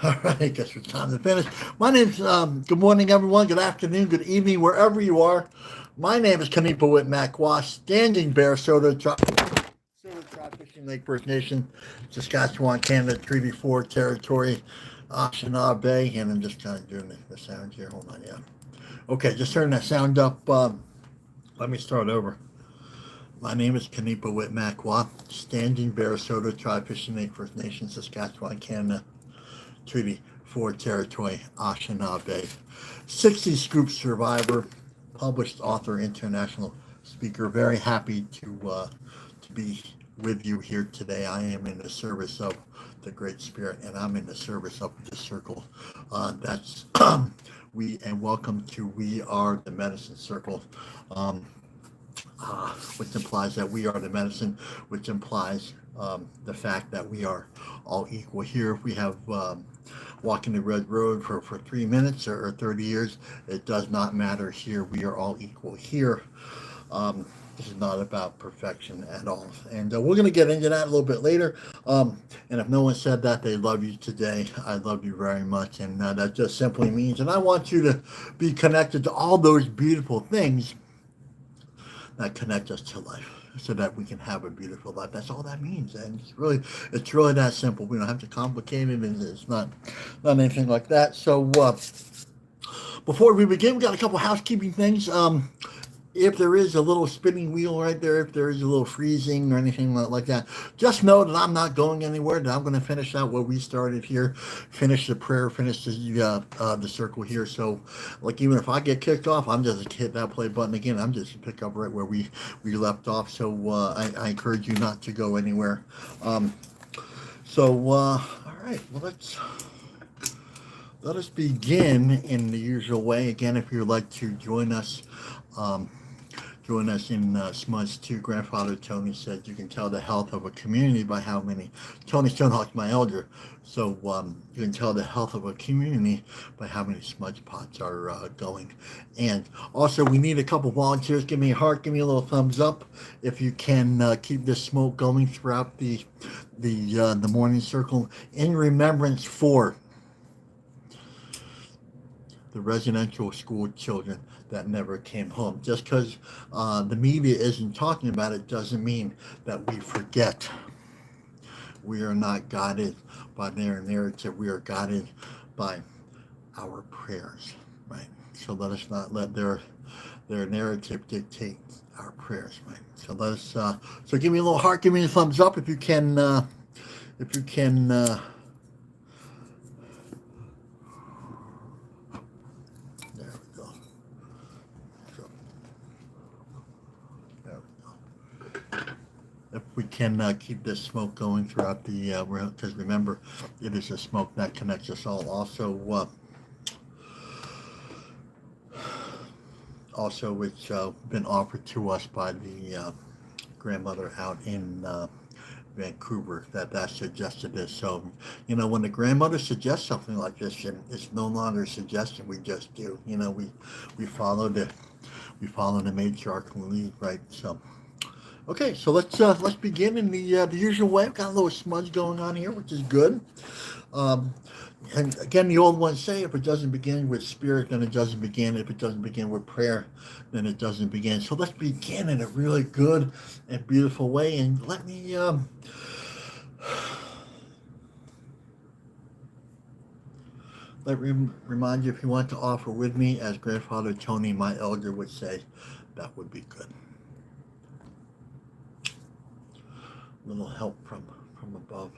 All right, guess it's time to finish. My name's, good morning, everyone. Good afternoon, good evening, wherever you are. My name is Kanipa Whitmack Standing Bear, Soda Trout Fishing Lake First Nation, Saskatchewan, Canada, Treaty 4 Territory, Oshana Bay, and I'm just kind of doing the sound here. Hold on, yeah. Okay, just turn that sound up. Let me start over. My name is Kanipa Whitmack Standing Bear, Soda Trout Fishing Lake First Nation, Saskatchewan, Canada, Treaty 4 Territory, Anishinaabe. 60 Scoop survivor, published author, international speaker. Very happy to be with you here today. I am in the service of the Great Spirit, and I'm in the service of the circle. That's we and welcome to We Are the Medicine Circle. Um, which implies that we are the medicine, which implies the fact that we are all equal here. We have walking the red road for 3 minutes or 30 years. It does not matter here. We are all equal here. This is not about perfection at all. And we're going to get into that a little bit later. And if no one said that they love you today, I love you very much. And that just simply means, and I want you to be connected to all those beautiful things that connect us to life so that we can have a beautiful life. That's all that means. And it's really that simple. We don't have to complicate it, and it's not anything like that. So before we begin, we got a couple housekeeping things. If there is a little spinning wheel right there, if there is a little freezing or anything like that, just know that I'm not going anywhere. That I'm going to finish out what we started here, finish the prayer, finish the circle here. So, like even if I get kicked off, I'm just hit that play button again. I'm just pick up right where we left off. So I encourage you not to go anywhere. Um, all right, well let us begin in the usual way. Again, if you'd like to join us. Um, Join us in Smuds 2. Grandfather Tony said you can tell the health of a community by how many. Tony Stonehawk's my elder. So you can tell the health of a community by how many smudge pots are going. And also, we need a couple volunteers. Give me a heart, give me a little thumbs up if you can keep this smoke going throughout the morning circle in remembrance for the residential school children that never came home. Just because the media isn't talking about it doesn't mean that we forget. We are not guided by their narrative. We are guided by our prayers, right? So let us not let their narrative dictate our prayers, right? So let us. So give me a little heart. Give me a thumbs up if you can. If you can. There we go. So there we go. If we can keep this smoke going throughout the, because remember, it is the smoke that connects us all. Also, it's been offered to us by the grandmother out in Vancouver that suggested this. So, when the grandmother suggests something like this, and it's no longer a suggestion, we just do. We follow the matriarchal lead, right? So. Okay, so let's begin in the usual way. We've got a little smudge going on here, which is good. Um, and again, the old ones say, if it doesn't begin with spirit, then it doesn't begin. If it doesn't begin with prayer, then it doesn't begin. So let's begin in a really good and beautiful way. And let me remind you, if you want to offer with me, as Grandfather Tony, my elder, would say, that would be good. A little help from above.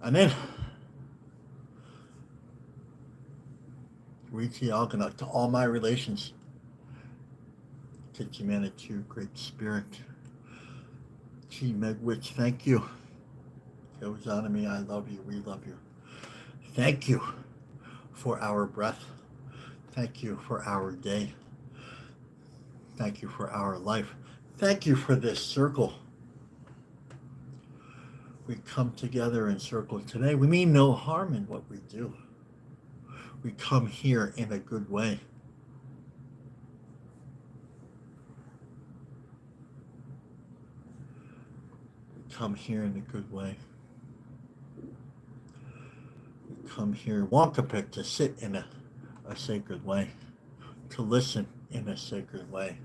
And then reach out to all my relations, to humanity, to Great Spirit. Chi Megwitch, thank you. Goes on to me, I love you, we love you. Thank you for our breath. Thank you for our day. Thank you for our life. Thank you for this circle. We come together in circles today. We mean no harm in what we do. We come here in a good way. We come here in a good way. come here, walk a pick, to sit in a sacred way, to listen in a sacred way,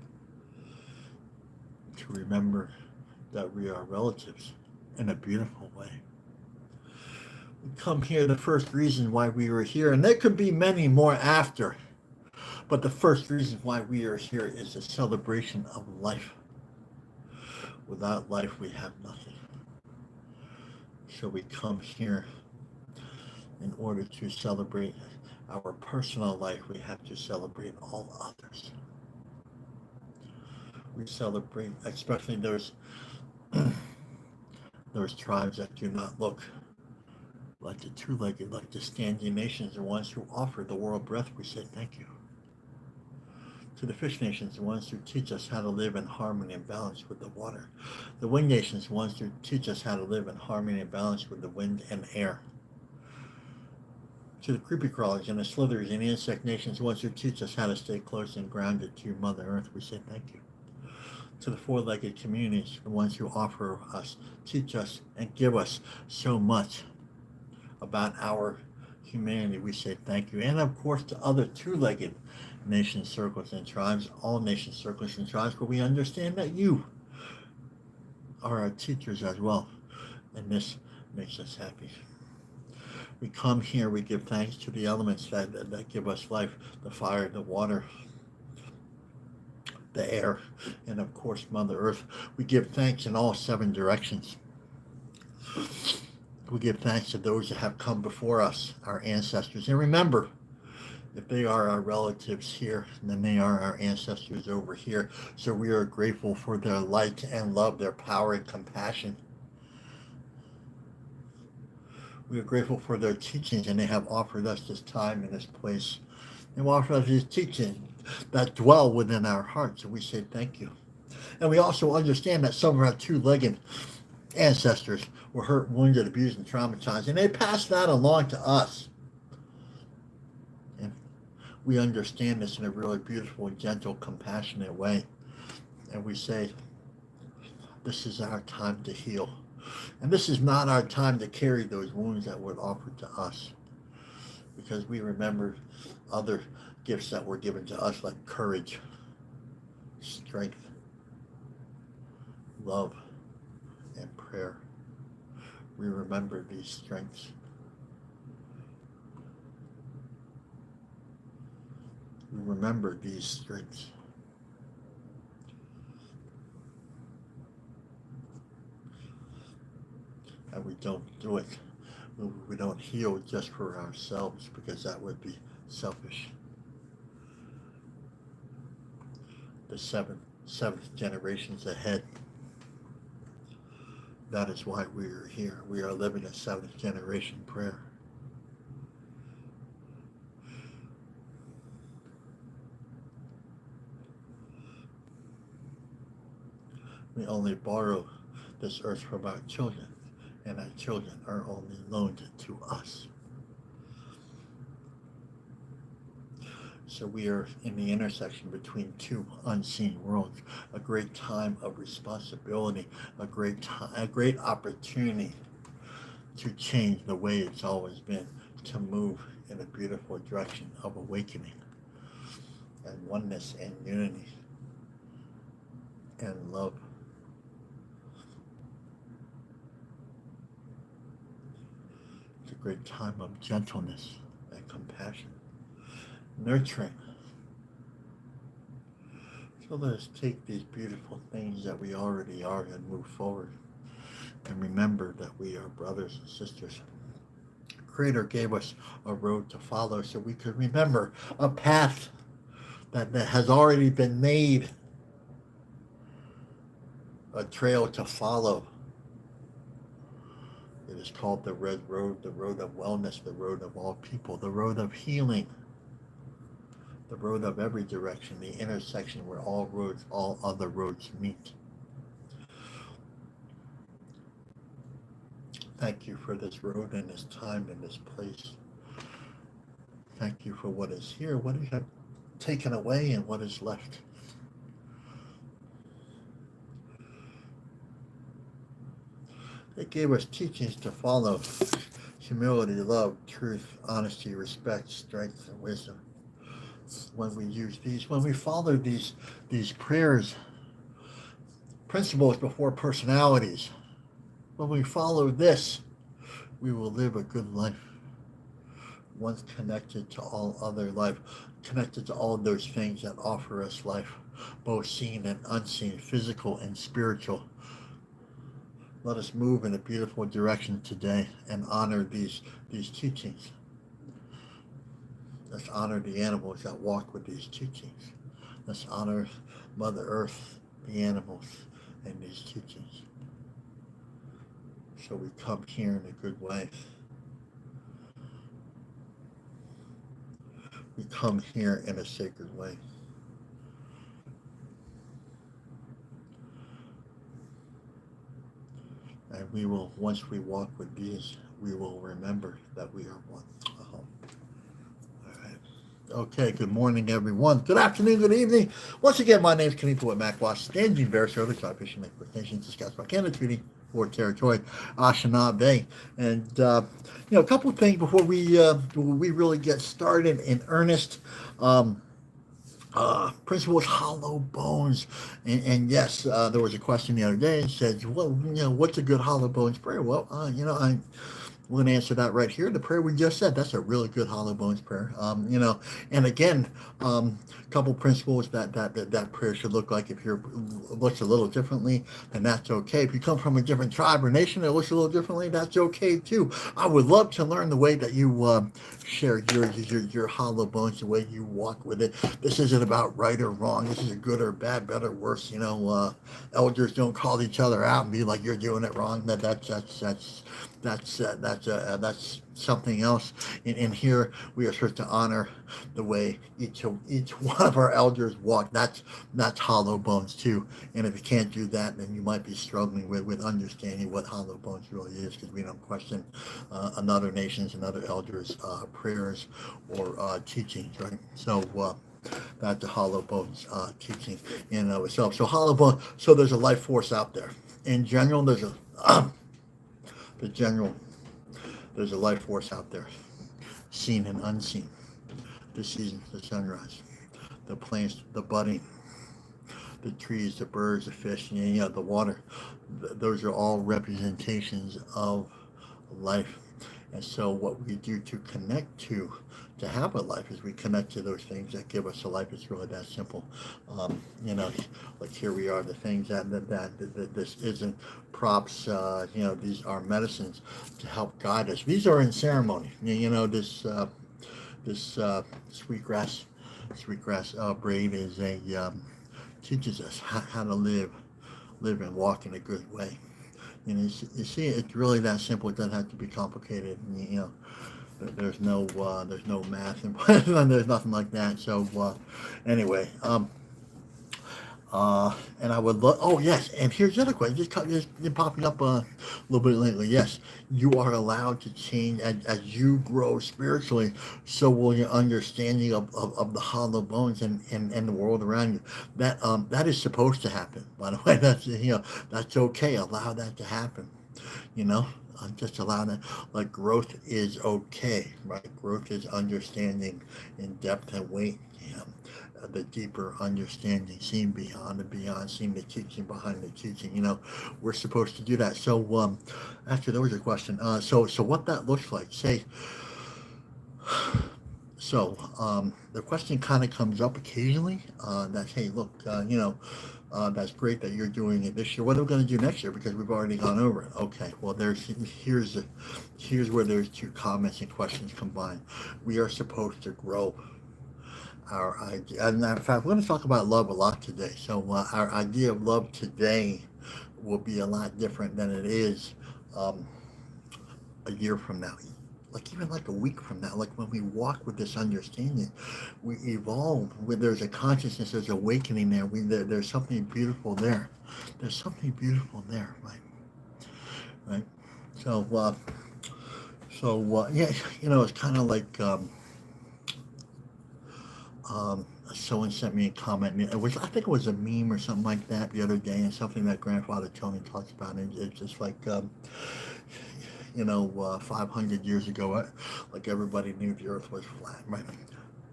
to remember that we are relatives in a beautiful way. We come here, the first reason why we were here, and there could be many more after, but the first reason why we are here is a celebration of life. Without life, we have nothing. So we come here in order to celebrate our personal life. We have to celebrate all others. We celebrate, especially those tribes that do not look like the two-legged, like the standing nations, the ones who offer the world breath. We say thank you. To the fish nations, the ones who teach us how to live in harmony and balance with the water. The wing nations, the ones who teach us how to live in harmony and balance with the wind and air. To the creepy crawlers and the slithers and the insect nations, the ones who teach us how to stay close and grounded to Mother Earth, we say thank you. To the four-legged communities, the ones who offer us, teach us, and give us so much about our humanity, we say thank you. And of course, to other two-legged nation circles and tribes, all nation circles and tribes, but we understand that you are our teachers as well, and this makes us happy. We come here, we give thanks to the elements that give us life, the fire, the water, the air, and of course Mother Earth. We give thanks in all seven directions. We give thanks to those that have come before us, our ancestors. And remember, if they are our relatives here, then they are our ancestors over here. So we are grateful for their light and love, their power and compassion. We are grateful for their teachings, and they have offered us this time and this place. They offer us these teachings that dwell within our hearts, and we say thank you. And we also understand that some of our two-legged ancestors were hurt, wounded, abused, and traumatized, and they passed that along to us. And we understand this in a really beautiful, gentle, compassionate way. And we say, this is our time to heal. And this is not our time to carry those wounds that were offered to us, because we remember other gifts that were given to us, like courage, strength, love, and prayer. We remember these strengths. We remember these strengths. And we don't do it. We don't heal just for ourselves, because that would be selfish. The seventh generations ahead. That is why we are here. We are living a seventh generation prayer. We only borrow this earth from our children, and our children are only loaned to us. So we are in the intersection between two unseen worlds, a great time of responsibility, a great opportunity to change the way it's always been, to move in a beautiful direction of awakening and oneness and unity and love. It's a great time of gentleness and compassion, nurturing. So let us take these beautiful things that we already are and move forward, and remember that we are brothers and sisters. Creator gave us a road to follow so we could remember a path that has already been made, a trail to follow. It is called the Red Road, the road of wellness, the road of all people, the road of healing, the road of every direction, the intersection where all roads, all other roads meet. Thank you for this road and this time and this place. Thank you for what is here, what you have taken away, and what is left. It gave us teachings to follow humility, love, truth, honesty, respect, strength, and wisdom. When we use these, when we follow these prayers, principles before personalities, when we follow this, we will live a good life. Once connected to all other life, connected to all those things that offer us life, both seen and unseen, physical and spiritual. Let us move in a beautiful direction today and honor these teachings. Let's honor the animals that walk with these teachings. Let's honor Mother Earth, the animals, and these teachings. So we come here in a good way. We come here in a sacred way. And we will, once we walk with these, we will remember that we are one. All right. Okay, good morning, everyone. Good afternoon, good evening. Once again, my name is Kenny Poet Macwash, Standing Bear Show, the Tribe Fishing Lake Nation, Saskatchewan, Canada, Treaty, Fort Territory, Anishinaabe. And, a couple of things before we really get started in earnest. Principles hollow bones, and yes, there was a question the other day and said, well, what's a good hollow bones prayer? Well, I'm going to answer that right here. The prayer we just said, that's a really good hollow bones prayer. And again, a couple principles that prayer should look like. If your looks a little differently, then that's okay. If you come from a different tribe or nation that looks a little differently, that's okay too. I would love to learn the way that you share your hollow bones, the way you walk with it. This isn't about right or wrong. This is a good or bad, better, worse. Elders don't call each other out and be like, you're doing it wrong. That's something else. In here, we are supposed to honor the way each one of our elders walk. That's hollow bones too. And if you can't do that, then you might be struggling with understanding what hollow bones really is, because we don't question another nation's and other elders' prayers or teachings, right? So that's the hollow bones teaching in and of itself. So hollow bones. So there's a life force out there. In general, there's a life force out there, seen and unseen. The seasons, the sunrise, the plants, the budding, the trees, the birds, the fish, the water. Those are all representations of life. And so what we do to connect to have a life is we connect to those things that give us a life. It's really that simple. Like here we are, the things that this isn't props, these are medicines to help guide us. These are in ceremony. This sweetgrass braid is teaches us how to live and walk in a good way. You see, it's really that simple. It doesn't have to be complicated. There's no math and there's nothing like that. So anyway, and I would love. Oh yes, and here's the other question. Just been popping up a little bit lately. Yes, you are allowed to change as you grow spiritually. So will your understanding of the hollow bones and the world around you. That is supposed to happen. By the way, that's okay. Allow that to happen. Just allow that. Like growth is okay, right? Growth is understanding in depth and weight. The deeper understanding, seeing beyond the beyond, seeing the teaching behind the teaching. We're supposed to do that. So, actually, there was a question. So what that looks like, say. So, the question kind of comes up occasionally. That hey, look, that's great that you're doing it this year. What are we going to do next year? Because we've already gone over it. Okay. Well, here's where there's two comments and questions combined. We are supposed to grow our idea. And in fact, we're going to talk about love a lot today. So our idea of love today will be a lot different than it is a year from now. Even like a week from now, like when we walk with this understanding, we evolve. There's a consciousness, there's awakening there. There's something beautiful there. There's something beautiful there, right? So, yeah, it's kind of like someone sent me a comment. I think it was a meme or something like that the other day, and something that Grandfather Tony talks about. And it's just like, 500 years ago, like everybody knew the Earth was flat, right?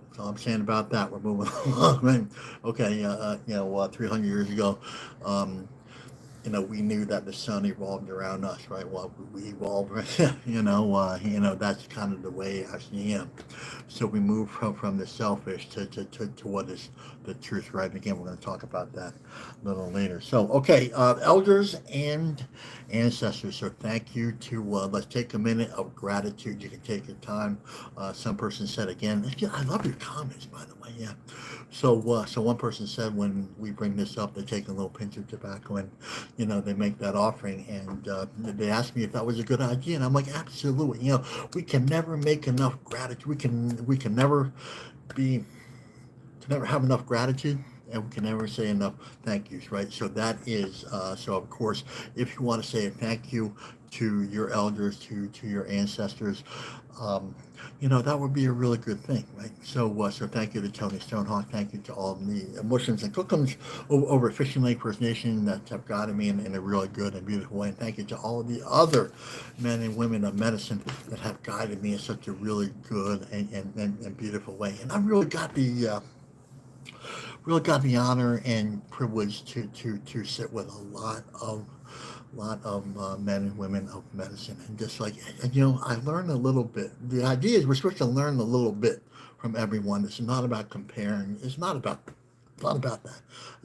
That's all I'm saying about that. We're moving along, right? Okay, 300 years ago, um, we knew that the sun evolved around us, right? Well, we evolved, right? That's kind of the way I see him. So we move from the selfish to what is the truth, right? And again, we're going to talk about that a little later. So, okay, elders and ancestors. So thank you to, let's take a minute of gratitude. You can take your time. Some person said again, yeah, I love your comments, by the way. Yeah. So one person said when we bring this up, they take a little pinch of tobacco and they make that offering, and they asked me if that was a good idea, and I'm like, absolutely. We can never make enough gratitude. We can never be can never have enough gratitude, and we can never say enough thank yous, right? So that is so of course, if you want to say a thank you to your elders, to your ancestors, um, that would be a really good thing, right? So thank you to Tony Stonehawk. Thank you to all the Muslims and Cookums over at Fishing Lake First Nation that have guided me in a really good and beautiful way. And thank you to all of the other men and women of medicine that have guided me in such a really good and beautiful way. And I really got the honor and privilege to sit with a lot of men and women of medicine, and just like, I learned a little bit. The idea is we're supposed to learn a little bit from everyone. It's not about comparing. It's not about that.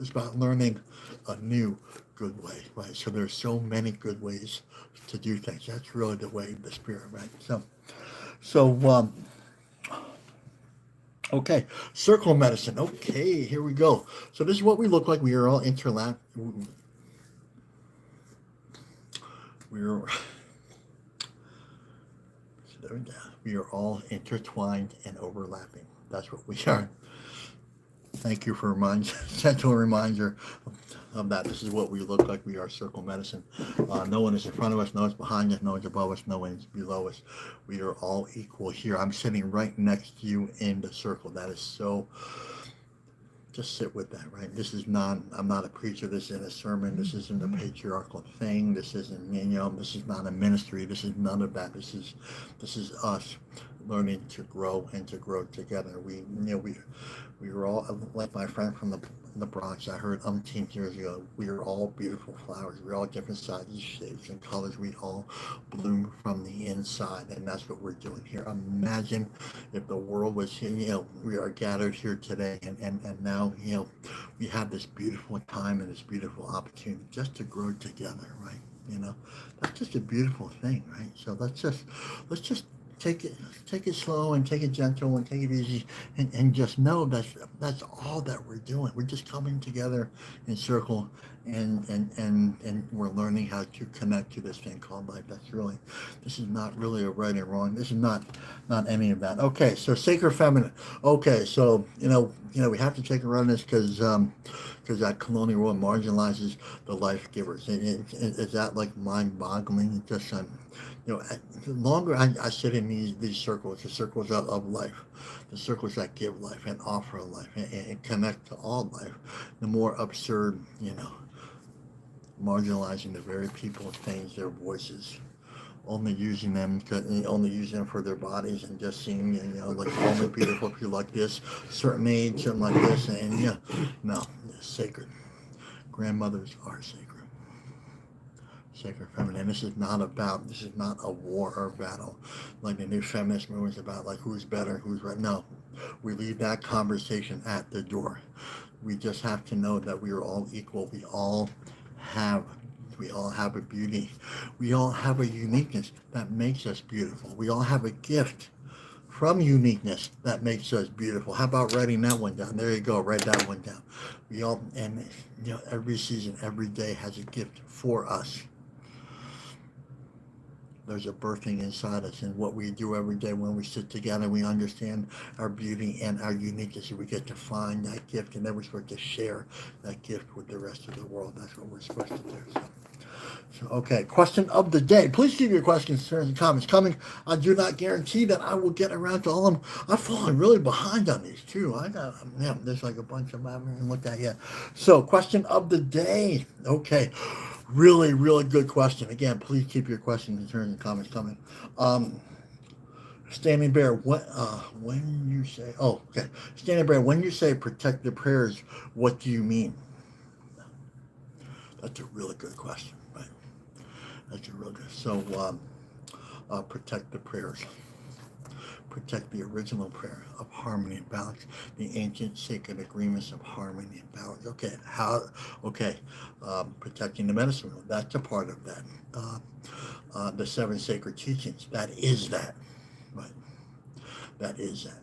It's about learning a new good way, right? So there's so many good ways to do things. That's really the way of the spirit, right? So okay, circle medicine. Okay, here we go. So this is what we look like. We are all interlapped. We're we are all intertwined and overlapping. That's what we are. Thank you for gentle reminder of that. This is what we look like. We are circle medicine. No one is in front of us. No one's behind us. No one's above us. No one's below us. We are all equal here. I'm sitting right next to you in the circle. That is so. Just sit with that, right? I'm not a preacher. This isn't a sermon. This isn't a patriarchal thing. This isn't, this is not a ministry. This is none of that. This is us learning to grow and to grow together. We were all, like my friend from the Bronx, I heard umpteen years ago, we are all beautiful flowers. We're all different sizes, shapes, and colors. We all bloom from the inside, and that's what we're doing here. Imagine if the world was here, we are gathered here today, and now, we have this beautiful time and this beautiful opportunity just to grow together, right? That's just a beautiful thing, right? So let's just take it slow and take it gentle and take it easy, and just know that's all that we're doing. We're just coming together in circle, and we're learning how to connect to this thing called life. This is not really a right and wrong. This is not any of that. Okay, so sacred feminine. Okay, so we have to take a run on this because that colonial world marginalizes the life givers. Is that like mind-boggling? Just the longer I sit in these circles, the circles of life, the circles that give life and offer life and connect to all life, the more absurd, marginalizing the very people, things, their voices, only using them for their bodies, and just seeing, like only beautiful people like this, certain age, something like this, and no, it's sacred. Grandmothers are sacred. Sacred feminine. This is not a war or a battle like the new feminist movement is about, like who's better, who's right. No, we leave that conversation at the door. We just have to know that we are all equal. We all have a beauty. We all have a uniqueness that makes us beautiful. We all have a gift from uniqueness that makes us beautiful. How about writing that one down? There you go. Write that one down. We all, and every season, every day has a gift for us. There's a birthing inside us, and what we do every day when we sit together, we understand our beauty and our uniqueness. We get to find that gift, and then we're supposed to share that gift with the rest of the world. That's what we're supposed to do. So okay, question of the day. Please keep your questions, concerns, and comments coming. I do not guarantee that I will get around to all of them. I've fallen really behind on these too. There's like a bunch of them I haven't even looked at yet. So question of the day. Okay. Really, really good question. Again, please keep your questions, concerns, and comments coming. Um, Standing Bear, when you say, oh, okay. Standing Bear, when you say protect the prayers, what do you mean? That's a really good question, right? That's a real good. So, protect the prayers. Protect the original prayer of harmony and balance, the ancient sacred agreements of harmony and balance. Okay, how? Okay, protecting the medicine wheel. That's a part of that. The seven sacred teachings. That is that. Right. That is that.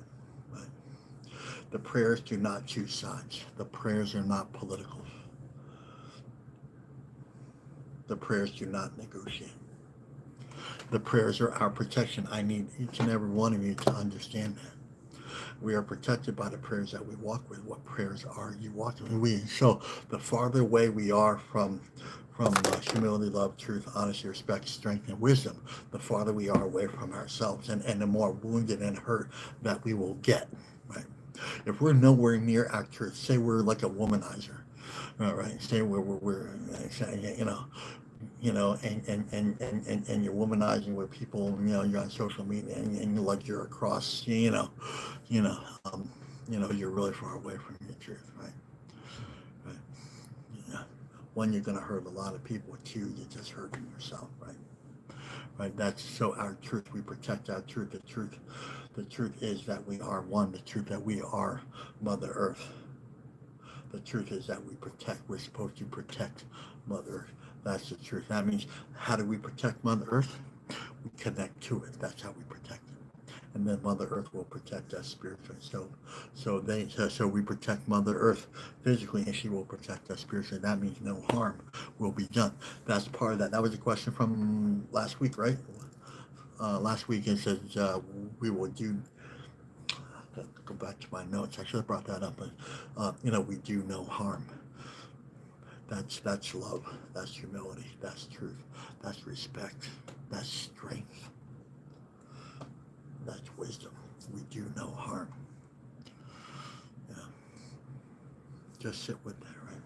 Right. The prayers do not choose sides. The prayers are not political. The prayers do not negotiate. The prayers are our protection. I need each and every one of you to understand that. We are protected by the prayers that we walk with. What prayers are you walking with? So the farther away we are from humility, love, truth, honesty, respect, strength, and wisdom, the farther we are away from ourselves, and the more wounded and hurt that we will get. Right? If we're nowhere near our truth, say we're like a womanizer, all right? Say we're you know, and you're womanizing with people, you're on social media, and you like you're across, you know, um, you're really far away from your truth, right? Right. Yeah. One, you're going to hurt a lot of people. Two, you're just hurting yourself, right? Right. That's so our truth. We protect our truth. The truth is that we are one. The truth that we are Mother Earth. The truth is that we're supposed to protect Mother Earth. That's the truth. That means, how do we protect Mother Earth? We connect to it. That's how we protect it. And then Mother Earth will protect us spiritually. So we protect Mother Earth physically, and she will protect us spiritually. That means no harm will be done. That's part of that. That was a question from last week, right? Last week it says we will do. Go back to my notes. I should have brought that up, but we do no harm. That's love. That's humility. That's truth. That's respect. That's strength. That's wisdom. We do no harm. Yeah. Just sit with that, right?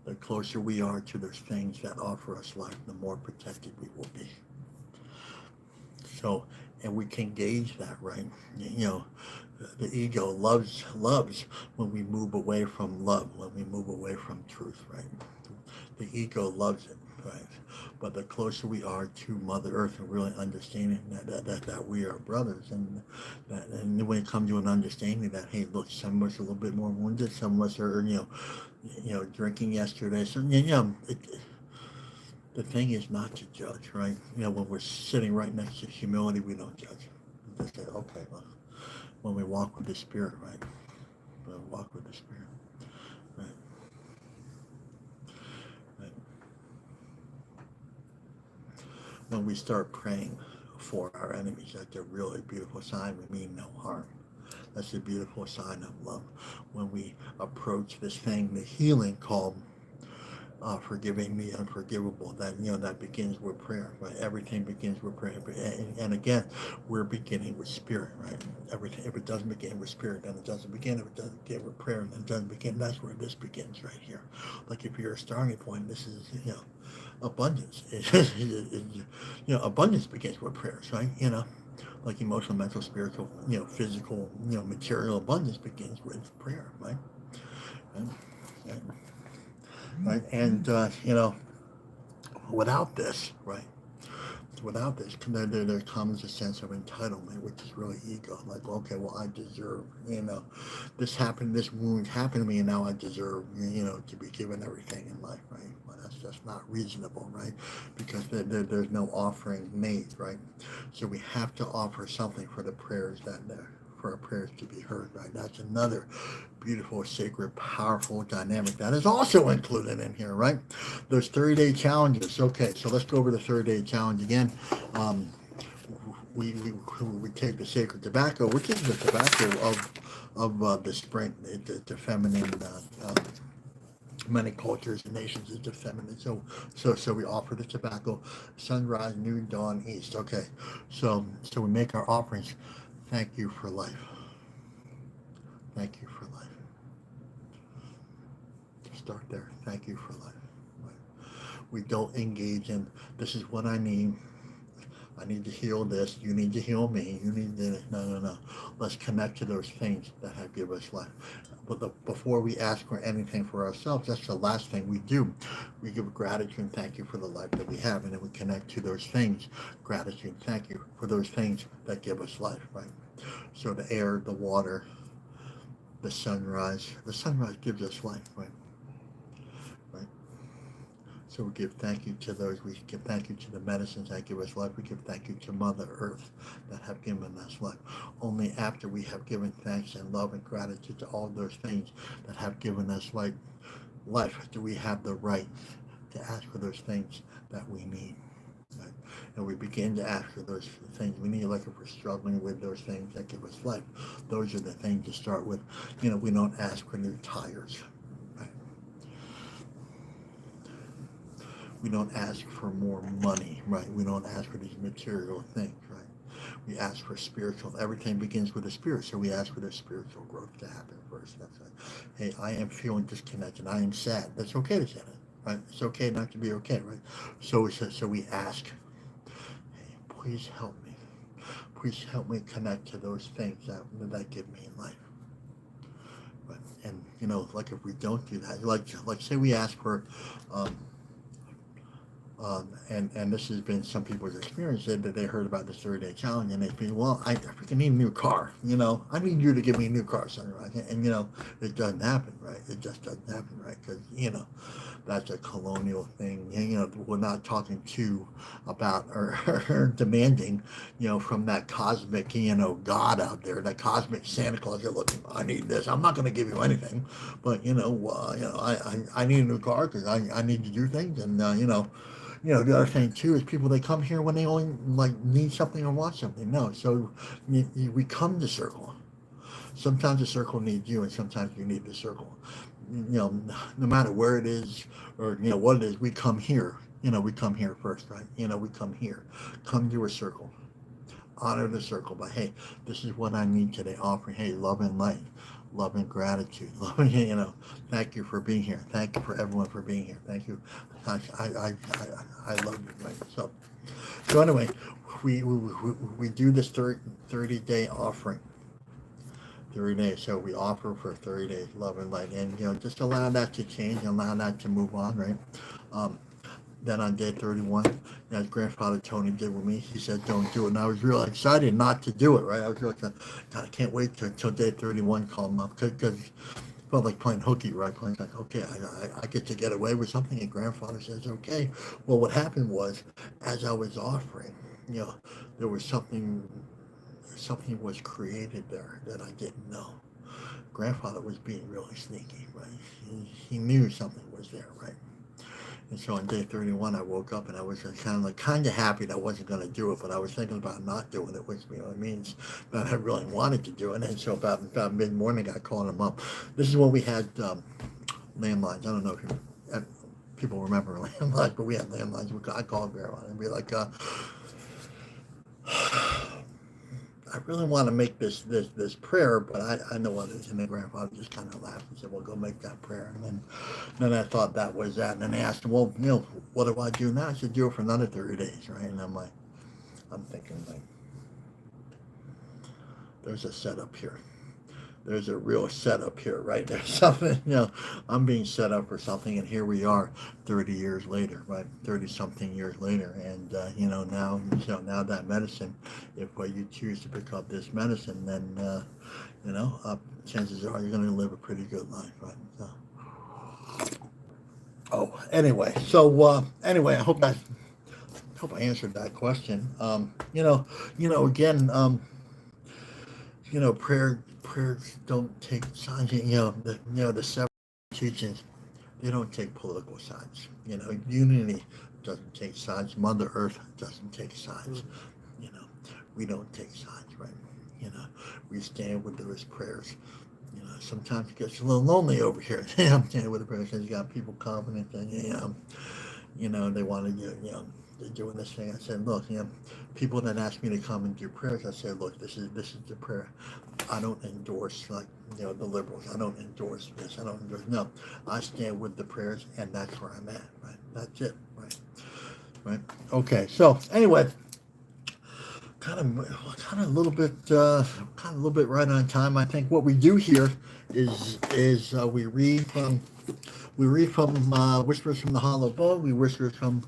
The closer we are to those things that offer us life, the more protected we will be. So, and we can gauge that, right? The ego loves when we move away from love, when we move away from truth, right? The ego loves it, right? But the closer we are to Mother Earth and really understanding that we are brothers, and when it comes to an understanding that, hey, look, some of us are a little bit more wounded, some of us are drinking yesterday, so the thing is not to judge, right? When we're sitting right next to humility, we don't judge. We just say, okay, well, when we walk with the Spirit, right? We'll walk with the Spirit, right? Right. When we start praying for our enemies, that's a really beautiful sign. We mean no harm. That's a beautiful sign of love. When we approach this thing, the healing called forgiving the unforgivable, that begins with prayer, right? Everything begins with prayer. And again, we're beginning with spirit, right? Everything, if it doesn't begin with spirit, then it doesn't begin. If it doesn't begin with prayer, then it doesn't begin. That's where this begins right here. Like if you're a starting point, this is, abundance. Abundance begins with prayers, right? Like emotional, mental, spiritual, physical, material abundance begins with prayer, right? And, and, right? And without this, right? Without this, there comes a sense of entitlement, which is really ego. Like, okay, well, I deserve, this happened, this wound happened to me, and now I deserve, to be given everything in life, right? Well, that's just not reasonable, right? Because there's no offering made, right? So we have to offer something for the prayers for our prayers to be heard, right? That's another beautiful, sacred, powerful dynamic that is also included in here, right? Those 30-day challenges. Okay, so let's go over the 30-day challenge again. We take the sacred tobacco, which is the tobacco of the spring, the feminine. Many cultures and nations is the feminine. So we offer the tobacco, sunrise, noon, dawn, east. Okay, so we make our offerings. Thank you for life. Thank you for life. Start there. Thank you for life. Right. We don't engage in, this is what I need. I need to heal this. You need to heal me. You need to, no. Let's connect to those things that have given us life. But before we ask for anything for ourselves, that's the last thing we do. We give gratitude and thank you for the life that we have, and then we connect to those things. Gratitude and thank you for those things that give us life, right? So the air, the water, the sunrise. The sunrise gives us life, right? Right. So we give thank you to those. We give thank you to the medicines that give us life. We give thank you to Mother Earth that have given us life. Only after we have given thanks and love and gratitude to all those things that have given us life do we have the right to ask for those things that we need. Right? And we begin to ask for those things we need, like if we're struggling with those things that give us life. Those are the things to start with. We don't ask for new tires. We don't ask for more money, right? We don't ask for these material things, right? We ask for spiritual. Everything begins with the spirit, so we ask for the spiritual growth to happen first. That's right. Hey, I am feeling disconnected. I am sad. That's okay to say that, right? It's okay not to be okay, right? So we ask, hey, please help me. Please help me connect to those things that give me life. Right? And like if we don't do that, like say we ask for. And this has been some people's experience that they heard about this 30-day challenge and they think, well, I freaking need a new car. I need you to give me a new car, son, right? And it doesn't happen, right? It just doesn't happen, right? Because that's a colonial thing. We're not talking about or demanding, from that cosmic, God out there, that cosmic Santa Claus. You're looking, I need this. I'm not going to give you anything, but I need a new car because I need to do things, and the other thing too is people, they come here when they only need something or want something. No, so we come to circle. Sometimes the circle needs you, and sometimes you need the circle. No matter where it is or what it is, we come here. We come here first, right? We come here. Come to a circle. Honor the circle by, hey, this is what I need today. Offering, hey, love and light. Love and gratitude. Thank you for being here. Thank you for everyone for being here. Thank you. I love you. Right? So anyway, we do this 30-day offering. 30 days. So we offer for 30 days, love and light, and just allow that to change, allow that to move on, right? Then on day 31, as Grandfather Tony did with me, he said, don't do it. And I was really excited not to do it, right? I was really excited. God, I can't wait until day 31 call him up, because it felt like playing hooky, right? Playing like, okay, I get to get away with something. And Grandfather says, okay. Well, what happened was, as I was offering, there was something was created there that I didn't know. Grandfather was being really sneaky, right? He knew something was there, right? And so on day 31, I woke up and I was kind of happy that I wasn't going to do it, but I was thinking about not doing it, which means that I really wanted to do it. And so about mid-morning, I called him up. This is when we had landlines. I don't know if people remember landlines, but we had landlines. I called Grandma and be like, I really want to make this prayer, but I know others. And then Grandfather just kind of laughed and said, well, go make that prayer. And then I thought that was that. And then they asked him, well, what do I do now? I said, do it for another 30 days, right? And I'm thinking, there's a setup here. There's a real setup here, right? There's something, I'm being set up for something, and here we are 30 years later, right? 30 something years later. And, now that medicine, if you choose to pick up this medicine, then, chances are you're going to live a pretty good life, right? So, anyway, I hope I answered that question. Again, prayers don't take sides. The seven teachings, they don't take political sides. Unity doesn't take sides. Mother Earth doesn't take sides. We don't take sides, right? We stand with those prayers. Sometimes it gets a little lonely over here. I'm standing with the prayers because you got people confident that they want to do, they're doing this thing. I said, look, people that ask me to come and do prayers, I said, look, this is the prayer. I don't endorse like the liberals. I don't endorse this. I don't endorse no. I stand with the prayers, and that's where I'm at. Right. That's it. Right. Right. Okay. So anyway, kind of a little bit right on time. I think what we do here is we read from Whispers from the Hollow Bone. We whisper from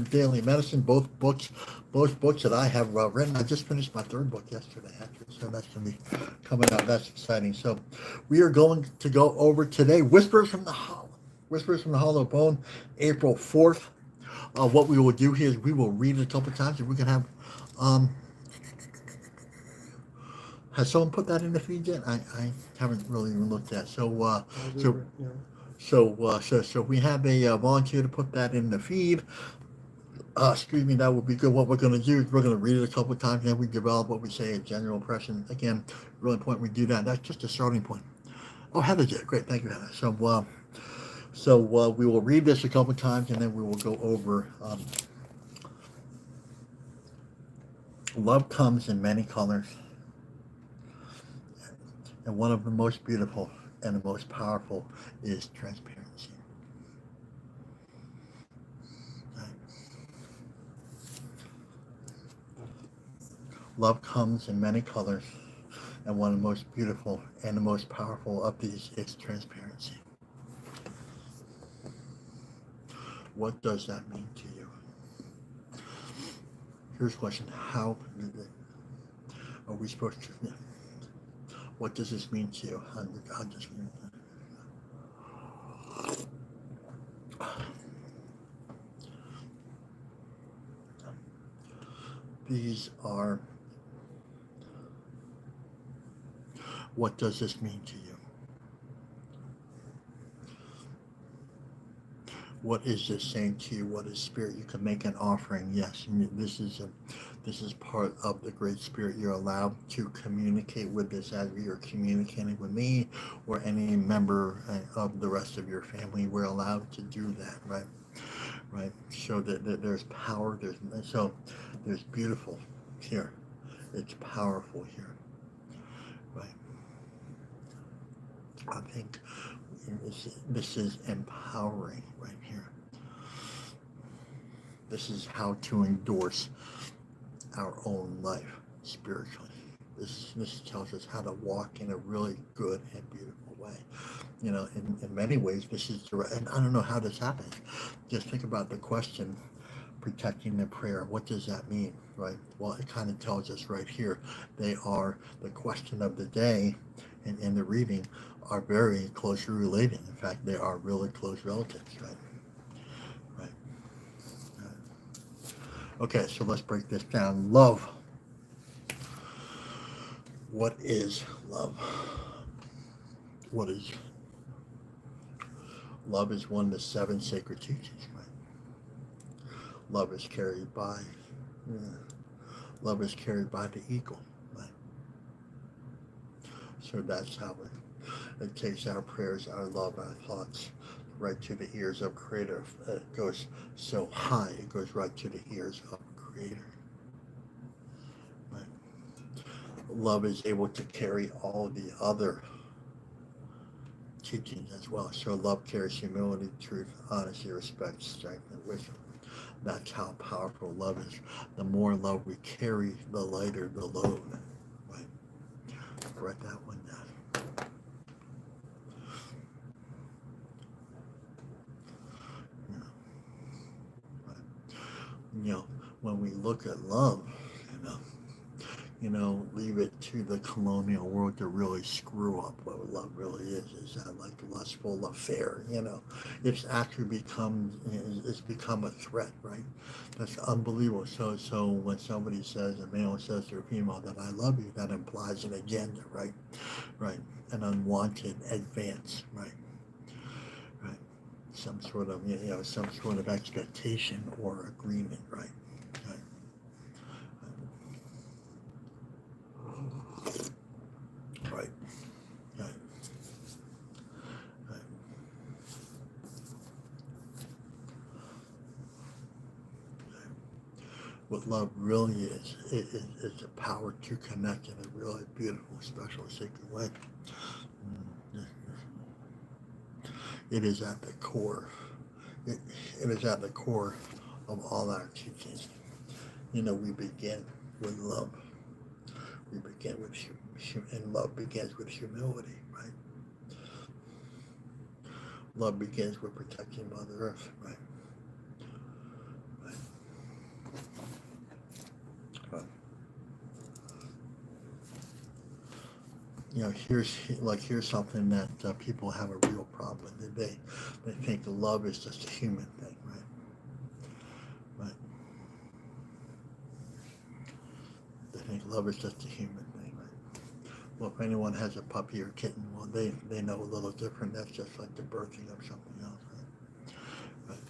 Daily Medicine. Both books that I have written. I just finished my third book yesterday, actually, so that's going to be coming out. That's exciting. So, we are going to go over today Whispers from the Hollow Bone, April 4th. What we will do here is we will read it a couple times, and we can have. Has someone put that in the feed yet? I haven't really even looked at. So we have a volunteer to put that in the feed. Excuse me, that would be good. What we're going to do is we're going to read it a couple of times, and then we develop what we say a general impression. Again, really important we do that. That's just a starting point. Oh, Heather did. Great. Thank you, Heather. So we will read this a couple of times, and then we will go over love comes in many colors, and one of the most beautiful and the most powerful is transparency. Love comes in many colors, and one of the most beautiful and the most powerful of these is transparency. What does that mean to you? Here's a question. How are we supposed to? What does this mean to you? How does it mean? These are, what does this mean to you? What is this saying to you? What is spirit? You can make an offering. Yes, this is part of the Great Spirit. You're allowed to communicate with this as you're communicating with me or any member of the rest of your family. We're allowed to do that, right? Right. So that there's power. There's beautiful here. It's powerful here. Right. I think this is empowering right here. This is how to endorse our own life spiritually. This tells us how to walk in a really good and beautiful way. In many ways, this is direct. And I don't know how this happens. Just think about the question, protecting the prayer. What does that mean, right? Well, it kind of tells us right here. They are the question of the day and in the reading are very closely related. In fact, they are really close relatives, right? Right. Okay, so let's break this down. Love. What is love? What is love? Is one of the 7 sacred teachings, right? Love is carried by the eagle, right? So that's how it takes our prayers, our love, our thoughts right to the ears of Creator. It goes so high, it goes right to the ears of Creator. Right? Love is able to carry all the other teachings as well. So love carries humility, truth, honesty, respect, strength, and wisdom. That's how powerful love is. The more love we carry, the lighter the load. Right? Write that one down. When we look at love, leave it to the colonial world to really screw up what love really is. Is that like lustful affair? It's actually become a threat, right? That's unbelievable. So when somebody says, a male says to a female that I love you, that implies an agenda, right? Right, an unwanted advance, right? Right, some sort of expectation or agreement, right? Right. Right. Right. what love really is. It's a power to connect in a really beautiful, special, sacred way. Mm, It is at the core. It, it is at the core of all our teachings. We begin with love. We begin with and love begins with humility, right? Love begins with protecting Mother Earth, right? Right. Right. Here's something that people have a real problem with. They think love is just a human thing, right? Right. They think love is just a human thing, right? Well, if anyone has a puppy or kitten, well, they know a little different. That's just like the birthing of something else, right? Right.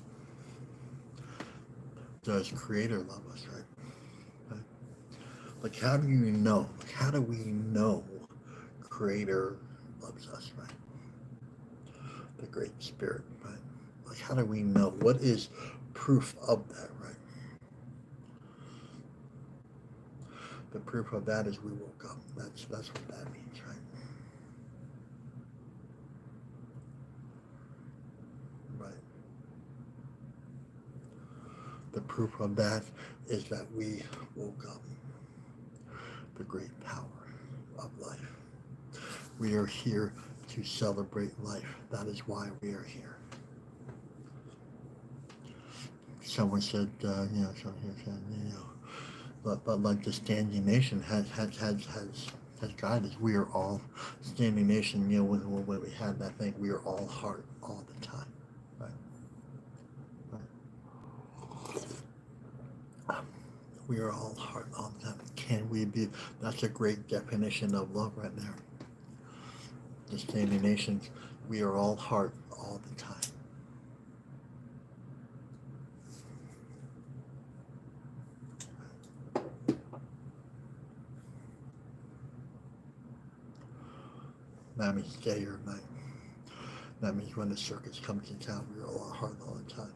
Does Creator love us, right? Right. Like, how do you know? Like, how do we know Creator loves us, right? The Great Spirit, right? Like, how do we know? What is proof of that, right? The proof of that is we woke up. That's what that means, right? Right. The proof of that is that we woke up. The great power of life. We are here to celebrate life. That is why we are here. Someone said, someone said, but like the Standing Nation has guided us. We are all Standing Nation. When we had that thing, we are all heart all the time, right? Right. We are all heart all the time. Can we be? That's a great definition of love right there. The Standing Nations, we are all heart all the time. That means day or night. That means when the circus comes to town, we're all heart all the time.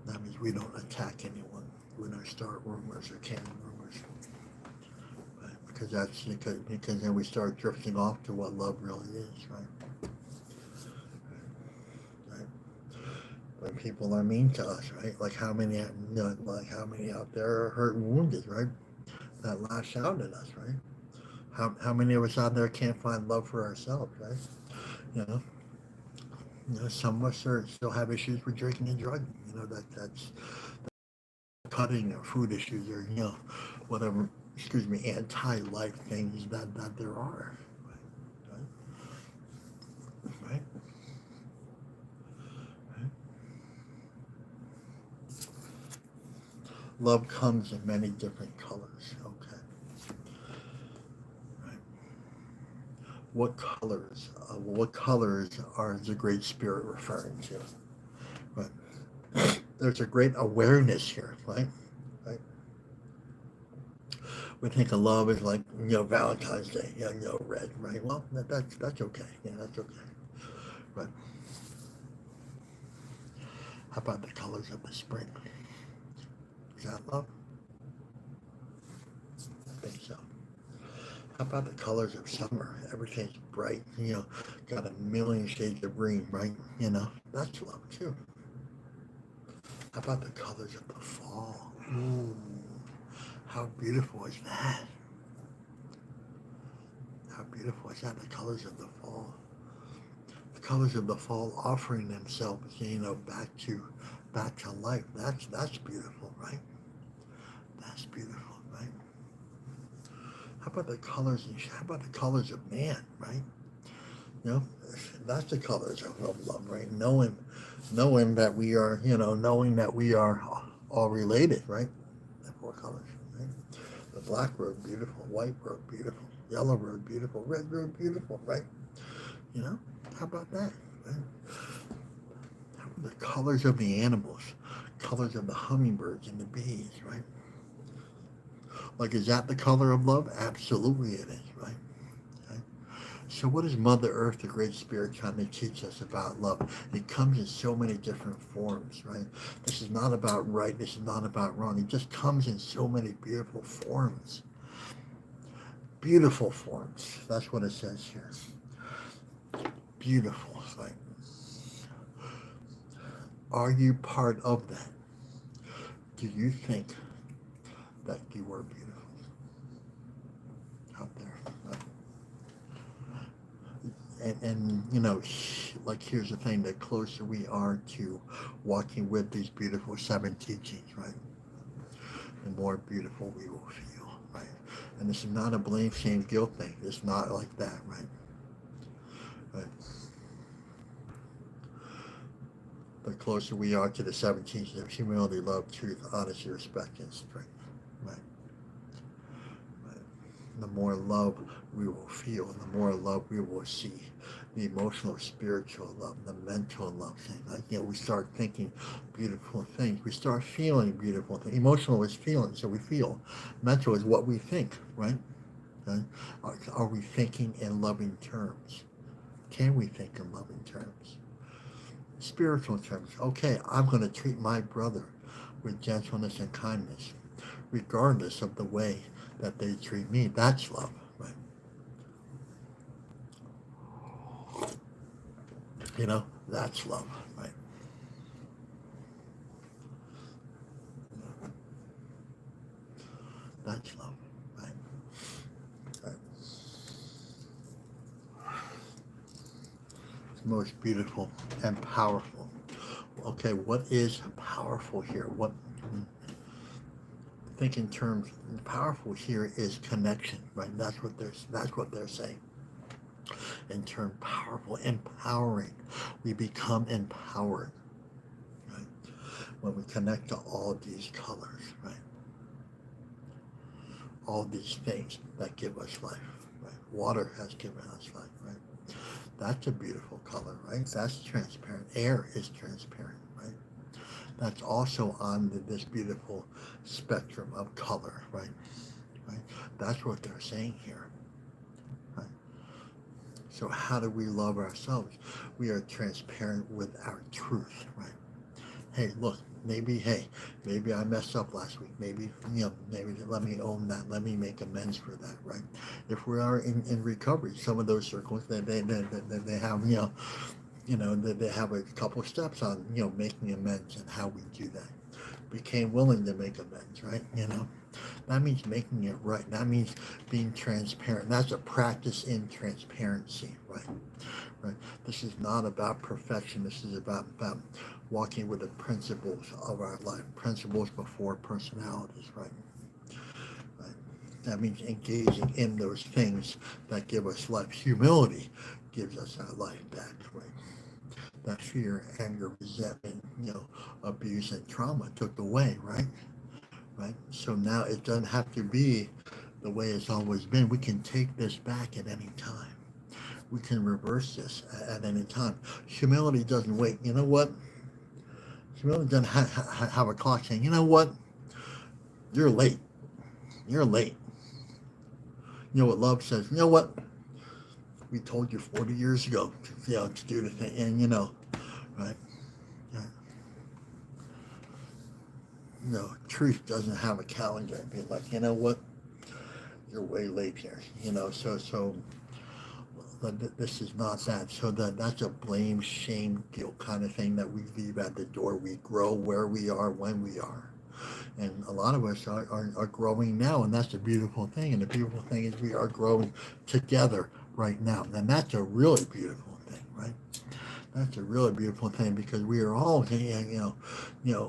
That means we don't attack anyone. We don't start rumors or cannon rumors. Right? Because then we start drifting off to what love really is, right? Right? When people are mean to us, right? Like how many out there are hurt and wounded, right? That lash out at us, right? How many of us out there can't find love for ourselves, right? You know, some of us still have issues with drinking and drugging. That's cutting or food issues or whatever. Anti-life things that there are. Right? Right? Right? Love comes in many different colors. Okay. Right. What colors? What colors are the Great Spirit referring to? Right. There's a great awareness here, right? Right. We think of love as like Valentine's Day, red, right? Well, that's okay. Yeah, that's okay. But how about the colors of the spring? Is that love? I think so. How about the colors of summer? Everything's bright, got a million shades of green, right? That's love too. How about the colors of the fall? Ooh, how beautiful is that? How beautiful is that? The colors of the fall. The colors of the fall offering themselves, back to life. That's beautiful, right? That's beautiful, right? How about the colors? How about the colors of man, right? That's the colors of love, right? Knowing that we are, knowing that we are all related, right? The four colors, right? The black road, beautiful. White road, beautiful. Yellow road, beautiful. Red road, beautiful, right? How about that, right? How about the colors of the animals, colors of the hummingbirds and the bees, right? Like, is that the color of love? Absolutely it is, right? Okay. So what is Mother Earth, the Great Spirit, trying to teach us about love? It comes in so many different forms, right? This is not about right. This is not about wrong. It just comes in so many beautiful forms. Beautiful forms. That's what it says here. Beautiful. It's like, are you part of that? Do you think that you were beautiful out there? And you know, like here's the thing: the closer we are to walking with these beautiful seven teachings, right, the more beautiful we will feel, right? And this is not a blame, shame, guilt thing. It's not like that, right? Right. The closer we are to the seven teachings of humility, love, truth, honesty, respect, and strength, right? Right. The more love we will feel, and the more love we will see. The emotional, spiritual love, the mental love thing. Like, you know, we start thinking beautiful things. We start feeling beautiful things. Emotional is feeling, so we feel. Mental is what we think, right? Okay? Are we thinking in loving terms? Can we think in loving terms? Spiritual terms. Okay, I'm going to treat my brother with gentleness and kindness, regardless of the way that they treat me. That's love, right? You know, that's love, right? That's love, right? Right. It's most beautiful and powerful. Okay, what is powerful here? What think in terms powerful here is connection, right? That's what they're saying. In term powerful, empowering. We become empowered, right? When we connect to all these colors, right? All these things that give us life, right? Water has given us life, right? That's a beautiful color, right? That's transparent. Air is transparent, right? That's also on this beautiful spectrum of color, right? Right? That's what they're saying here. Right? So how do we love ourselves? We are transparent with our truth, right? Hey, look, maybe I messed up last week. Maybe, maybe let me own that. Let me make amends for that, right? If we are in recovery, some of those circles, they have, they have a couple of steps on, making amends and how we do that. Became willing to make amends, right? That means making it right. That means being transparent. That's a practice in transparency, right? Right. This is not about perfection. This is about walking with the principles of our life. Principles before personalities, right? Right. That means engaging in those things that give us life. Humility gives us our life back, right? That fear, anger, resentment, abuse and trauma took away, right? Right? So now it doesn't have to be the way it's always been. We can take this back at any time. We can reverse this at any time. Humility doesn't wait. You know what? Humility doesn't have a clock saying, you know what? You're late. You're late. You know what love says? You know what? We told you 40 years ago, to do the thing. And, right? Yeah. Truth doesn't have a calendar. It'd be like, you know what? You're way late here. So this is not that. So that's a blame, shame, guilt kind of thing that we leave at the door. We grow where we are when we are. And a lot of us are growing now, and that's a beautiful thing. And the beautiful thing is we are growing together right now. And that's a really beautiful thing, right? That's a really beautiful thing because we are all,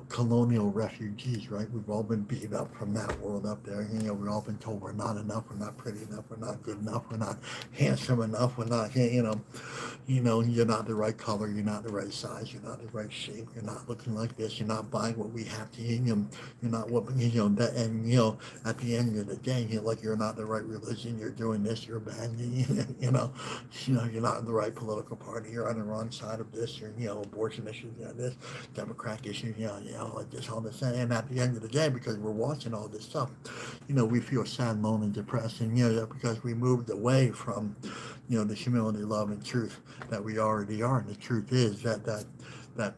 colonial refugees, right? We've all been beaten up from that world up there. We've all been told we're not enough, we're not pretty enough, we're not good enough, we're not handsome enough, we're not, you're not the right color, you're not the right size, you're not the right shape, you're not looking like this, you're not buying what we have to, you're not what, that, and, at the end of the day, you're not the right religion, you're doing this, you're bad, you're not in the right political party, you're on the wrong side of this, or abortion issues, this Democrat issues, like this, all this, and at the end of the day, because we're watching all this stuff, we feel sad, lonely, depressed, and because we moved away from the humility, love, and truth that we already are. And the truth is that